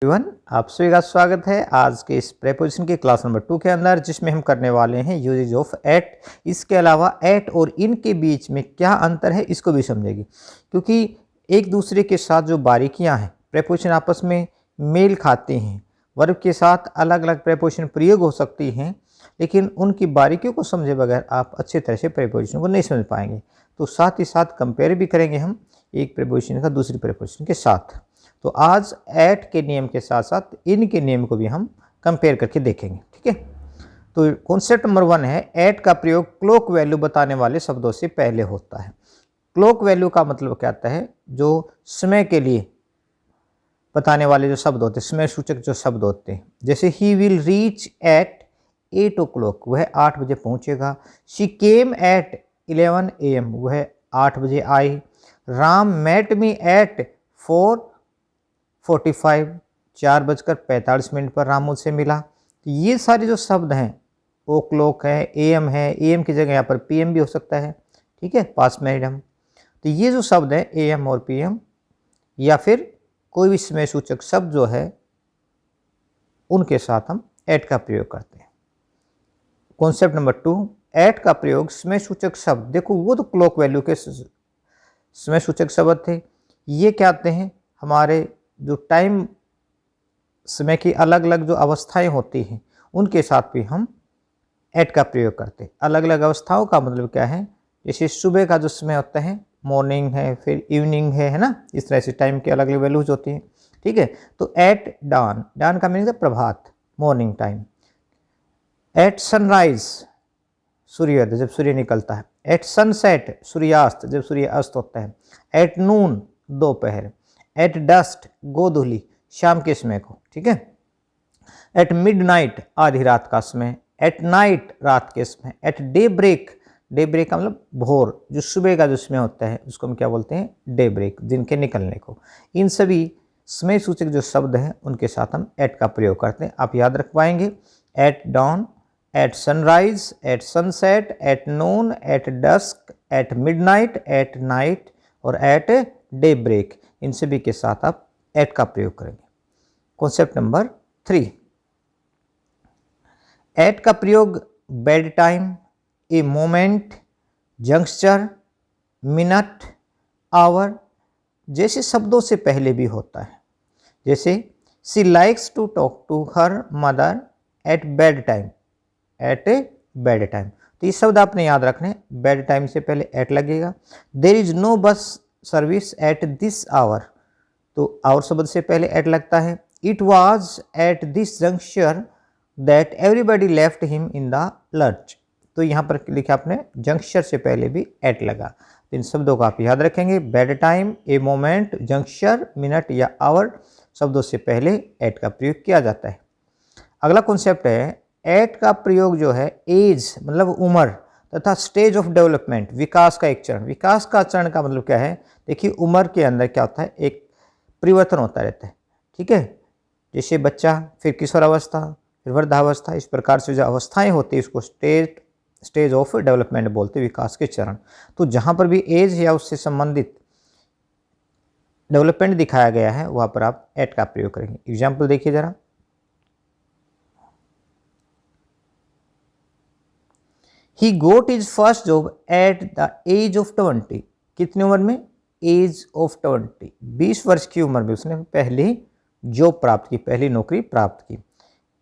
Everyone, आप सभी का स्वागत है आज के इस प्रेपोजिशन की क्लास नंबर 2 के अंदर, जिसमें हम करने वाले हैं यूजेज ऑफ एट। इसके अलावा एट और इन के बीच में क्या अंतर है इसको भी समझेगी, क्योंकि एक दूसरे के साथ जो बारीकियां हैं, प्रेपोजिशन आपस में मेल खाते हैं। वर्ब के साथ अलग अलग प्रेपोजिशन प्रयोग हो सकती हैं, लेकिन उनकी बारीकियों को समझे बगैर आप अच्छी तरह से प्रेपोजिशन को नहीं समझ पाएंगे। तो साथ ही साथ कंपेयर भी करेंगे हम एक प्रेपोजिशन का दूसरी प्रेपोजिशन के साथ। तो आज एट के नियम के साथ साथ इन के नियम को भी हम कंपेयर करके देखेंगे। ठीक है, तो कॉन्सेप्ट नंबर 1 है, एट का प्रयोग क्लॉक वैल्यू बताने वाले शब्दों से पहले होता है। क्लॉक वैल्यू का मतलब क्या होता है? जो समय के लिए बताने वाले जो शब्द होते हैं, समय सूचक जो शब्द होते हैं। जैसे he will reach at 8 o'clock, वह 8 बजे पहुंचेगा। शी केम एट 11 AM, वह 8 बजे आई। राम मेट मी एट 4:45, 4:45 पर राम मुझसे मिला। तो ये सारे जो शब्द हैं, ओ क्लॉक है, AM है, AM की जगह यहाँ पर PM भी हो सकता है। ठीक है, पास में हम। तो ये जो शब्द है AM और PM, या फिर कोई भी समय सूचक शब्द जो है, उनके साथ हम एट का प्रयोग करते हैं। कॉन्सेप्ट नंबर 2, एट का प्रयोग समय सूचक शब्द। देखो, वो तो क्लॉक वैल्यू के समय सूचक शब्द थे। ये क्या आते हैं? हमारे जो टाइम, समय की अलग अलग जो अवस्थाएं होती हैं, उनके साथ भी हम एट का प्रयोग करते हैं। अलग अलग अवस्थाओं का मतलब क्या है? जैसे सुबह का जो समय होता है, मॉर्निंग है, फिर इवनिंग है ना। इस तरह से टाइम की अलग अलग वैल्यूज होती हैं। ठीक है, तो एट डॉन, डॉन का मीनिंग है प्रभात, मॉर्निंग टाइम। एट सनराइज, सूर्योदय, जब सूर्य निकलता है। एट सनसेट, सूर्यास्त, जब सूर्य अस्त होता है। एट नून, दोपहर। एट डस्ट, गोधूली, शाम के समय को। ठीक है। एट मिडनाइट, आधी रात का समय। एट नाइट, रात के समय। At day break, day break का मतलब भोर, जो सुबह का जो समय होता है उसको हम क्या बोलते हैं? डे ब्रेक, दिन के निकलने को। इन सभी समय सूचक जो शब्द हैं उनके साथ हम एट का प्रयोग करते हैं। आप याद रख पाएंगे, at dawn, at sunrise, at sunset, at noon, at dusk, at midnight, at night और एट डे ब्रेक। इन सभी के साथ आप एट का प्रयोग करेंगे। कॉन्सेप्ट नंबर 3, एट का प्रयोग bed time, a moment, juncture, minute, hour जैसे शब्दों से पहले भी होता है। जैसे she likes to talk to her mother at bed time, at bed time. तो ये शब्द आपने याद रखने, बेड टाइम से पहले एट लगेगा। There is no bus service at this hour, तो आवर शब्द से पहले एट लगता है। It was at this junction that everybody left him in the lunch, तो यहाँ पर लिखा आपने जंक्शन से पहले भी एट लगा। तो इन शब्दों को आप याद रखेंगे, bed time, a moment, junction, minute या आवर शब्दों से पहले एट का प्रयोग किया जाता है। अगला कॉन्सेप्ट है, एट का प्रयोग जो है एज मतलब उम्र तथा स्टेज ऑफ डेवलपमेंट, विकास का एक चरण। विकास का चरण का मतलब क्या है? देखिए, उम्र के अंदर क्या होता है? एक परिवर्तन होता रहता है। ठीक है, जैसे बच्चा, फिर किशोरावस्था, फिर वृद्धावस्था, इस प्रकार से जो अवस्थाएं होती है उसको स्टेज ऑफ डेवलपमेंट बोलते हैं, विकास के चरण। तो जहां पर भी एज या उससे संबंधित डेवलपमेंट दिखाया गया है वहां पर आप एट का प्रयोग करेंगे। एग्जाम्पल देखिए जरा, he got is first job at the age of 20, कितनी उम्र में? एज ऑफ 20, 20 वर्ष की उम्र में उसने पहली जॉब प्राप्त की, पहली नौकरी प्राप्त की।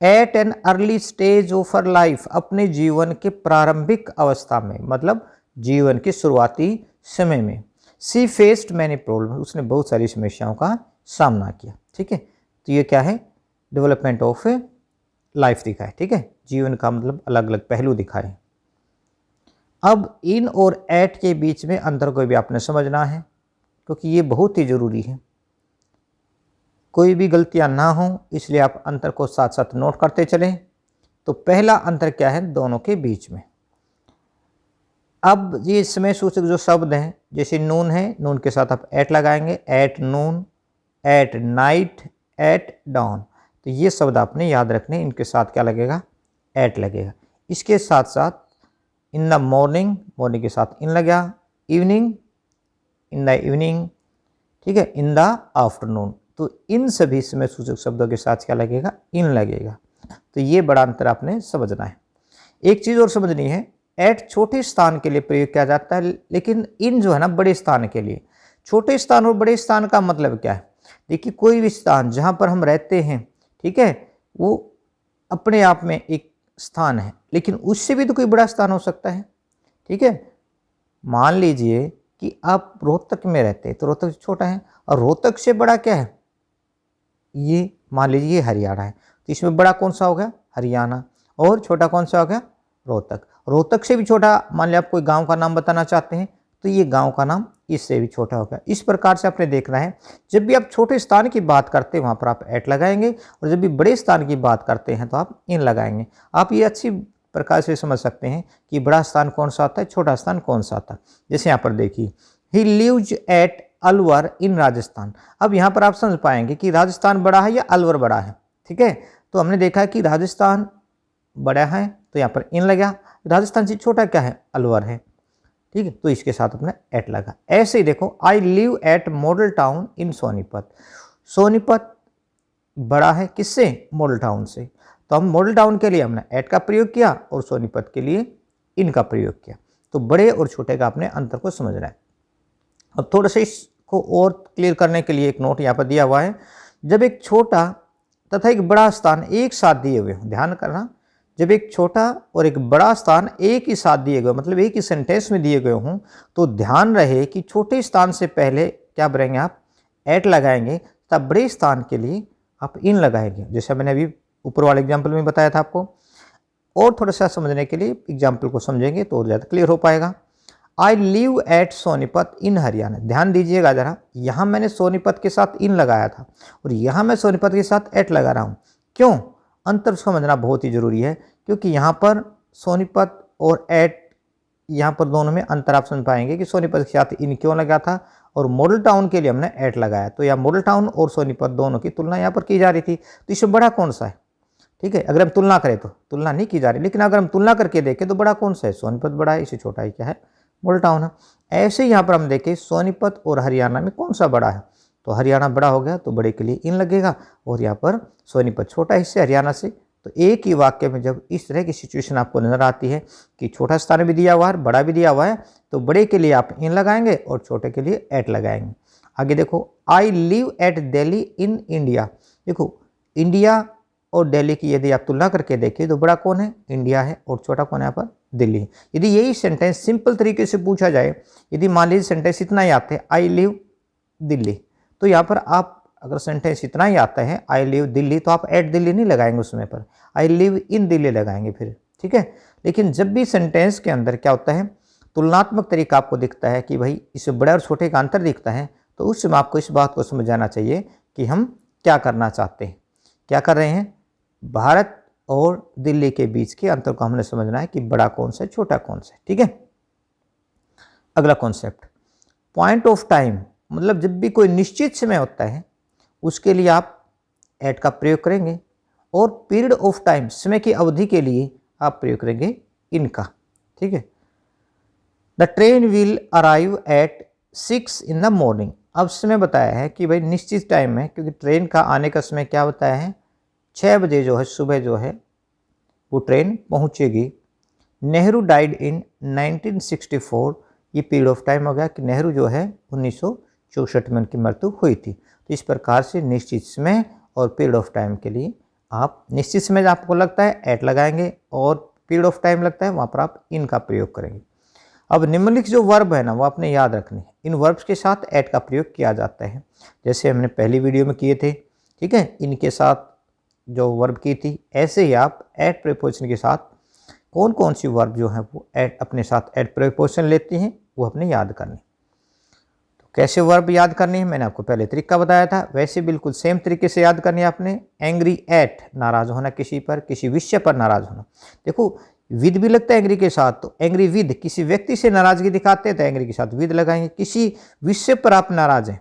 At an early stage of her life, अपने जीवन के प्रारंभिक अवस्था में, मतलब जीवन के शुरुआती समय में। सी फेस्ड मैनी प्रॉब्लम, उसने बहुत सारी समस्याओं का सामना किया। ठीक है, तो ये क्या है? डेवलपमेंट ऑफ लाइफ दिखाए। ठीक है, जीवन का मतलब अलग अलग पहलू दिखाए। अब इन और एट के बीच में अंतर को भी आपने समझना है, क्योंकि ये बहुत ही जरूरी है, कोई भी गलतियां ना हो, इसलिए आप अंतर को साथ साथ नोट करते चलें। तो पहला अंतर क्या है दोनों के बीच में? अब ये समय सूचक जो शब्द हैं, जैसे नून है, नून के साथ आप एट लगाएंगे, at noon, at night, at dawn. तो ये शब्द आपने याद रखने, इनके साथ क्या लगेगा? एट लगेगा। इसके साथ साथ इन द मॉर्निंग, मॉर्निंग के साथ इन लगा, इवनिंग, इन द इवनिंग। ठीक है, इन द आफ्टरनून, तो इन सभी समय सूचक शब्दों के साथ क्या लगेगा, इन लगेगा। तो ये बड़ा अंतर आपने समझना है। एक चीज़ और समझनी है, एट छोटे स्थान के लिए प्रयोग किया जाता है, लेकिन इन जो है ना बड़े स्थान के लिए। छोटे स्थान और बड़े स्थान का मतलब क्या है? देखिए, कोई भी स्थान जहाँ पर हम रहते हैं, ठीक है, वो अपने आप में एक स्थान है, लेकिन उससे भी तो कोई बड़ा स्थान हो सकता है। ठीक है, मान लीजिए कि आप रोहतक में रहते हैं, तो रोहतक छोटा है, और रोहतक से बड़ा क्या है, ये मान लीजिए ये हरियाणा है, तो इसमें बड़ा कौन सा हो गया, हरियाणा, और छोटा कौन सा हो गया, रोहतक। रोहतक से भी छोटा, मान लिया आप कोई गांव का नाम बताना चाहते हैं, तो ये गांव का नाम इससे भी छोटा होगा। इस प्रकार से आपने देखना है, जब भी आप छोटे स्थान की बात करते हैं वहाँ पर आप एट लगाएंगे, और जब भी बड़े स्थान की बात करते हैं तो आप इन लगाएंगे। आप ये अच्छी प्रकार से समझ सकते हैं कि बड़ा स्थान कौन सा आता है, छोटा स्थान कौन सा आता है। जैसे यहाँ पर देखिए, ही लिव्स एट अलवर इन राजस्थान। अब यहाँ पर आप समझ पाएंगे कि राजस्थान बड़ा है या अलवर बड़ा है। ठीक है, तो हमने देखा कि राजस्थान बड़ा है तो यहाँ पर इन लगा, राजस्थान से छोटा क्या है, अलवर है। ठीक है, तो इसके साथ अपना एट लगा। ऐसे ही देखो, I live at model town in Sonipat. Sonipat बड़ा है किससे, मॉडल टाउन से, तो हम मॉडल टाउन के लिए हमने एट का प्रयोग किया और सोनीपत के लिए इन का प्रयोग किया। तो बड़े और छोटे का अपने अंतर को समझना है। अब थोड़ा सा इसको और क्लियर करने के लिए एक नोट यहाँ पर दिया हुआ है। जब एक छोटा तथा एक बड़ा स्थान एक साथ दिए हुए हों, ध्यान करना, जब एक छोटा और एक बड़ा स्थान एक ही साथ दिए गए, मतलब एक ही सेंटेंस में दिए गए हों, तो ध्यान रहे कि छोटे स्थान से पहले क्या करेंगे, आप एट लगाएंगे, तब बड़े स्थान के लिए आप इन लगाएंगे, जैसे मैंने अभी ऊपर वाले एग्जाम्पल में बताया था आपको। और थोड़ा सा समझने के लिए एग्जाम्पल को समझेंगे तो और ज़्यादा क्लियर हो पाएगा। आई लिव एट सोनीपत इन हरियाणा। ध्यान दीजिएगा जरा, यहाँ मैंने सोनीपत के साथ इन लगाया था और यहाँ मैं सोनीपत के साथ एट लगा रहा हूँ। क्यों? अंतर समझना बहुत ही जरूरी है, क्योंकि यहाँ पर सोनीपत और एट, यहाँ पर दोनों में अंतर आप समझ पाएंगे कि सोनीपत के साथ इन क्यों लगा था और मॉडल टाउन के लिए हमने एट लगाया। तो यहाँ मॉडल टाउन और सोनीपत दोनों की तुलना यहाँ पर की जा रही थी, तो इससे बड़ा कौन सा है। ठीक है, अगर हम तुलना करें तो तुलना नहीं की जा रही, लेकिन अगर हम तुलना करके देखें तो बड़ा कौन सा है, सोनीपत बड़ा है, इससे छोटा ही क्या है, मॉडल टाउन है। ऐसे यहाँ पर हम देखें सोनीपत और हरियाणा में कौन सा बड़ा है, तो हरियाणा बड़ा हो गया, तो बड़े के लिए इन लगेगा, और यहाँ पर सोनीपत छोटा हिस्से हरियाणा से। तो एक ही वाक्य में जब इस तरह की सिचुएशन आपको नजर आती है कि छोटा स्थान भी दिया हुआ है, बड़ा भी दिया हुआ है, तो बड़े के लिए आप इन लगाएंगे और छोटे के लिए एट लगाएंगे। आगे देखो, I live at Delhi in India. देखो, इंडिया और दिल्ली की यदि आप तुलना करके देखिए तो बड़ा कौन है, इंडिया है, और छोटा कौन है यहाँ पर, दिल्ली है। यदि यही सेंटेंस सिंपल तरीके से पूछा जाए, यदि मान लीजिए सेंटेंस इतना ही आते हैं, आई लिव दिल्ली, तो यहाँ पर आप अगर सेंटेंस इतना ही आता है आई लिव दिल्ली, तो आप एट दिल्ली नहीं लगाएंगे उसमें पर, आई लिव इन दिल्ली लगाएंगे फिर। ठीक है, लेकिन जब भी सेंटेंस के अंदर क्या होता है, तुलनात्मक तरीका आपको दिखता है कि भाई इसमें बड़े और छोटे का अंतर दिखता है, तो उस समय आपको इस बात को समझ जाना चाहिए कि हम क्या करना चाहते हैं, क्या कर रहे हैं। भारत और दिल्ली के बीच के अंतर को हमने समझना है कि बड़ा कौन सा है, छोटा कौन सा है। ठीक है, अगला कॉन्सेप्ट, पॉइंट ऑफ टाइम, मतलब जब भी कोई निश्चित समय होता है उसके लिए आप एट का प्रयोग करेंगे, और पीरियड ऑफ टाइम, समय की अवधि के लिए आप प्रयोग करेंगे इनका। ठीक है, the train will arrive at 6 in the morning. अब समय बताया है कि भाई निश्चित टाइम है, क्योंकि ट्रेन का आने का समय क्या बताया है, 6 बजे जो है सुबह जो है वो ट्रेन पहुंचेगी। नेहरू डाइड इन 1964, ये पीरियड ऑफ टाइम हो गया कि नेहरू जो है 1964 में उनकी मृत्यु हुई थी। तो इस प्रकार से निश्चित समय और पीरियड ऑफ टाइम के लिए आप निश्चित समय आपको लगता है एट लगाएंगे, और पीरियड ऑफ टाइम लगता है वहाँ पर आप इनका प्रयोग करेंगे। अब निम्नलिखित जो वर्ब है ना वो आपने याद रखने हैं, इन वर्ब्स के साथ एट का प्रयोग किया जाता है, जैसे हमने पहली वीडियो में किए थे। ठीक है, इनके साथ जो वर्ब की थी, ऐसे ही आप एट प्रीपोजिशन के साथ कौन कौन सी वर्ब जो है वो एट अपने साथ एट प्रीपोजिशन लेती हैं वो अपने याद करनी। तो कैसे वर्ब याद करनी है, मैंने आपको पहले तरीका बताया था, वैसे बिल्कुल सेम तरीके से याद करनी है आपने। एंग्री एट, नाराज होना किसी पर, किसी विषय पर नाराज होना। देखो विद भी लगता है एंग्री के साथ, तो एंग्री विद, किसी व्यक्ति से नाराजगी दिखाते हैं तो एंग्री के साथ विद लगाएंगे। किसी विषय पर आप नाराज हैं,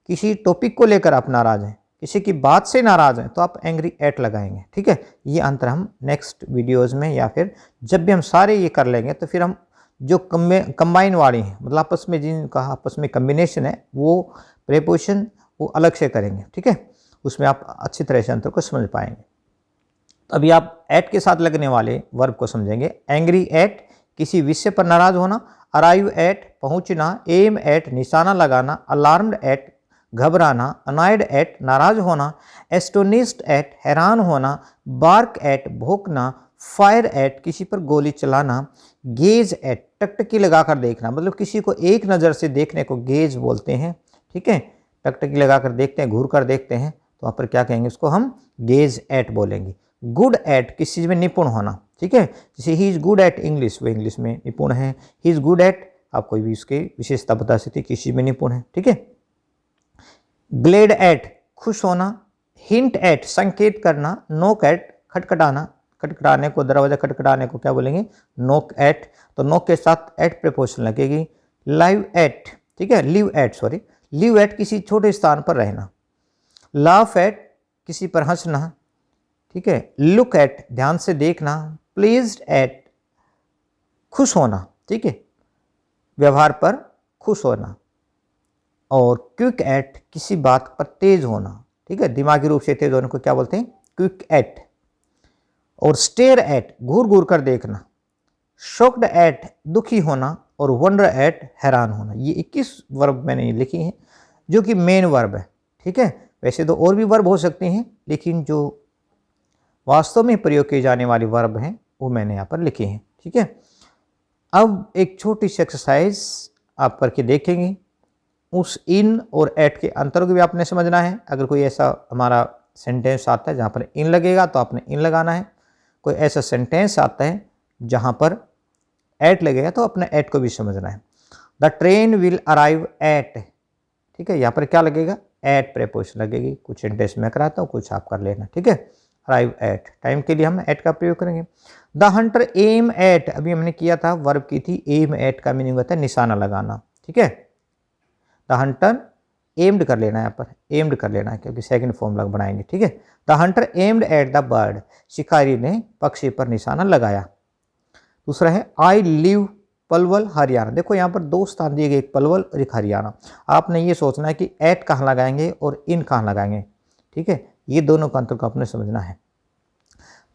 किसी टॉपिक को लेकर आप नाराज हैं, किसी की बात से नाराज हैं, तो आप एंग्री एट लगाएंगे। ठीक है, ये अंतर हम नेक्स्ट वीडियोस में या फिर जब भी हम सारे ये कर लेंगे तो फिर हम जो कंबाइन वाली हैं, मतलब आपस में जिनका आपस में कम्बिनेशन है, वो प्रीपोजिशन वो अलग से करेंगे, ठीक है, उसमें आप अच्छी तरह से अंतर को समझ पाएंगे। तो अभी आप एट के साथ लगने वाले वर्ब को समझेंगे। एंग्री एट किसी विषय पर नाराज होना, अराइव एट पहुंचना, एम एट निशाना लगाना, अलार्म्ड एट घबराना, अनाइड एट नाराज होना, एस्टोनिस्ड एट हैरान होना, बार्क एट भौंकना, फायर एट किसी पर गोली चलाना, गेज एट टकटकी लगाकर देखना, मतलब किसी को एक नज़र से देखने को गेज बोलते हैं, ठीक है, टकटकी लगाकर देखते हैं, घूर कर देखते हैं, तो वहाँ पर क्या कहेंगे, उसको हम गेज एट बोलेंगे। गुड एट किसी चीज़ में निपुण होना, ठीक है, जैसे ही इज़ गुड एट इंग्लिश, वो इंग्लिश में निपुण है। ही इज़ गुड एट, आप कोई भी उसकी विशेषता बता सकते हैं, किसी चीज़ में निपुण है, ठीक है। ग्लेड एट खुश होना, हिंट एट संकेत करना, नोक एट खटखटाना, खटखटाने को, दरवाजा खटखटाने को क्या बोलेंगे, नोक एट, तो नोक के साथ एट प्रीपोजिशन लगेगी। लाइव एट, ठीक है, live at, sorry, live at किसी छोटे स्थान पर रहना, लाफ एट किसी पर हंसना, ठीक है, लुक एट ध्यान से देखना, प्लीज्ड एट खुश होना, ठीक है, व्यवहार पर खुश होना, और क्विक एट किसी बात पर तेज होना, ठीक है, दिमागी रूप से तेज होने को क्या बोलते हैं, क्विक एट। और स्टेयर एट घूर घूर कर देखना, शॉक्ड एट दुखी होना, और वंडर एट हैरान होना। ये 21 वर्ब मैंने लिखी हैं जो कि मेन वर्ब है, ठीक है, वैसे तो और भी वर्ब हो सकते हैं, लेकिन जो वास्तव में प्रयोग की जाने वाली वर्ब हैं वो मैंने यहाँ पर लिखे हैं, ठीक है। अब एक छोटी सी एक्सरसाइज आप करके देखेंगे, उस इन और एट के अंतर को भी आपने समझना है। अगर कोई ऐसा हमारा सेंटेंस आता है जहाँ पर इन लगेगा तो आपने इन लगाना है, कोई ऐसा सेंटेंस आता है जहाँ पर एट लगेगा तो अपने एट को भी समझना है। The train will arrive at, ठीक है, यहाँ पर क्या लगेगा, एट प्रीपोजिशन लगेगी। कुछ सेंटेंस मैं कराता हूँ, कुछ आप कर लेना, ठीक है। अराइव एट, टाइम के लिए हम एट का प्रयोग करेंगे। द हंटर एम एट, अभी हमने किया था, वर्ब की थी, एम एट का मीनिंग होता है निशाना लगाना, ठीक है। द हंटर एम्ड कर लेना है, यहाँ पर एम्ड कर लेना है क्योंकि सेकंड फॉर्म लग बनाएंगे, ठीक है। The Hunter aimed at the bird, शिकारी ने पक्षी पर निशाना लगाया। दूसरा है आई लिव पलवल हरियाणा, देखो यहाँ पर दो स्थान दिए गए, एक पलवल और एक हरियाणा। आपने ये सोचना है कि एट कहाँ लगाएंगे और इन कहाँ लगाएंगे, ठीक है, ये दोनों का अंतर को आपने समझना है।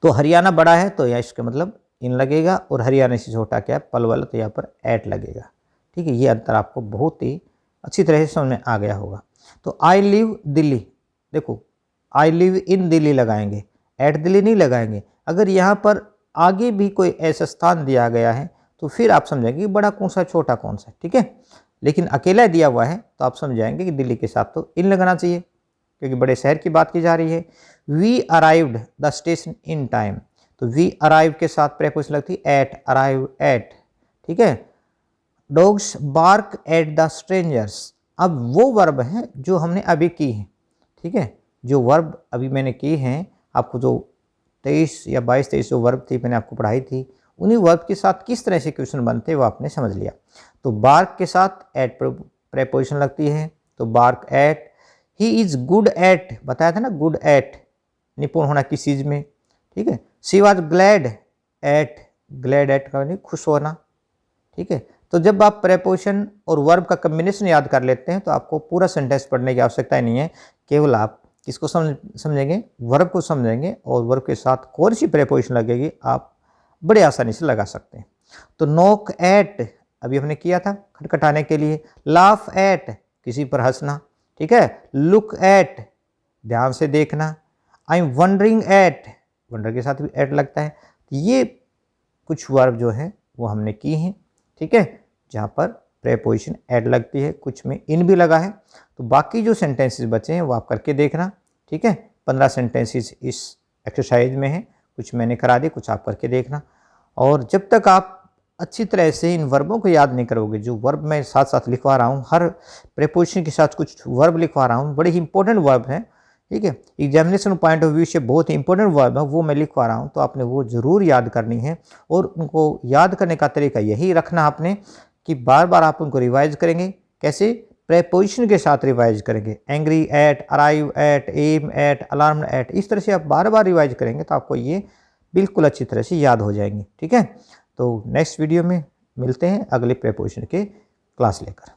तो हरियाणा बड़ा है तो यहाँ इसका मतलब इन लगेगा, और हरियाणा से छोटा क्या है, पलवल, तो यहाँ पर एट लगेगा, ठीक है। ये अंतर आपको बहुत ही अच्छी तरह से समझ में आ गया होगा। तो आई लिव दिल्ली, देखो आई लिव इन दिल्ली लगाएंगे, एट दिल्ली नहीं लगाएंगे। अगर यहाँ पर आगे भी कोई ऐसा स्थान दिया गया है तो फिर आप समझेंगे कि बड़ा कौन सा छोटा कौन सा, ठीक है। लेकिन अकेला दिया हुआ है तो आप समझ जाएंगे कि दिल्ली के साथ तो इन लगाना चाहिए क्योंकि बड़े शहर की बात की जा रही है। We arrived the station in time, तो वी अराइव के साथ प्रीपोजिशन लगती है एट, अराइव एट, ठीक है। Dogs bark at the strangers, अब वो वर्ब है जो हमने अभी की है, ठीक है, जो वर्ब अभी मैंने की हैं, आपको जो 23 या 22-23 जो वर्ब थी मैंने आपको पढ़ाई थी, उन्हीं वर्ब के साथ किस तरह से क्वेश्चन बनते हैं वो आपने समझ लिया। तो बार्क के साथ एट प्रीपोजिशन लगती है, तो bark at. He is good at, बताया था ना, गुड एट निपुण होना किस चीज़ में, ठीक है। She was glad at, glad at का खुश होना, ठीक है। तो जब आप प्रीपोजिशन और वर्ब का कम्बिनेशन याद कर लेते हैं तो आपको पूरा सेंटेंस पढ़ने की आवश्यकता नहीं है, केवल आप किसको समझेंगे, वर्ब को समझेंगे, और वर्ब के साथ कौन सी प्रीपोजिशन लगेगी आप बड़े आसानी से लगा सकते हैं। तो नॉक एट अभी हमने किया था खटखटाने के लिए, लाफ एट किसी पर हंसना, ठीक है, लुक एट ध्यान से देखना, I am wondering eight, wonder के साथ भी एट लगता है। ये कुछ वर्ब जो है वो हमने की हैं, ठीक है, जहाँ पर प्रीपोजिशन एट लगती है, कुछ में इन भी लगा है। तो बाकी जो सेंटेंसेस बचे हैं वो आप करके देखना, ठीक है। 15 सेंटेंसेस इस एक्सरसाइज में हैं, कुछ मैंने करा दी, कुछ आप करके देखना। और जब तक आप अच्छी तरह से इन वर्बों को याद नहीं करोगे, जो वर्ब मैं साथ साथ लिखवा रहा हूँ, हर प्रीपोजिशन के साथ कुछ वर्ब लिखवा रहा हूँ, बड़े ही इंपॉर्टेंट वर्ब हैं, ठीक है, एग्जामिनेशन पॉइंट ऑफ व्यू से बहुत ही इंपॉर्टेंट वर्ब है, वो मैं लिखवा रहा हूँ, तो आपने वो ज़रूर याद करनी है। और उनको याद करने का तरीका यही रखना आपने कि बार बार आप उनको रिवाइज करेंगे, कैसे, प्रीपोजिशन के साथ रिवाइज करेंगे, angry at, arrive at, aim at, alarm at, इस तरह से आप बार बार रिवाइज करेंगे तो आपको ये बिल्कुल अच्छी तरह से याद हो जाएंगे, ठीक है। तो नेक्स्ट वीडियो में मिलते हैं अगले प्रीपोजिशन के क्लास लेकर।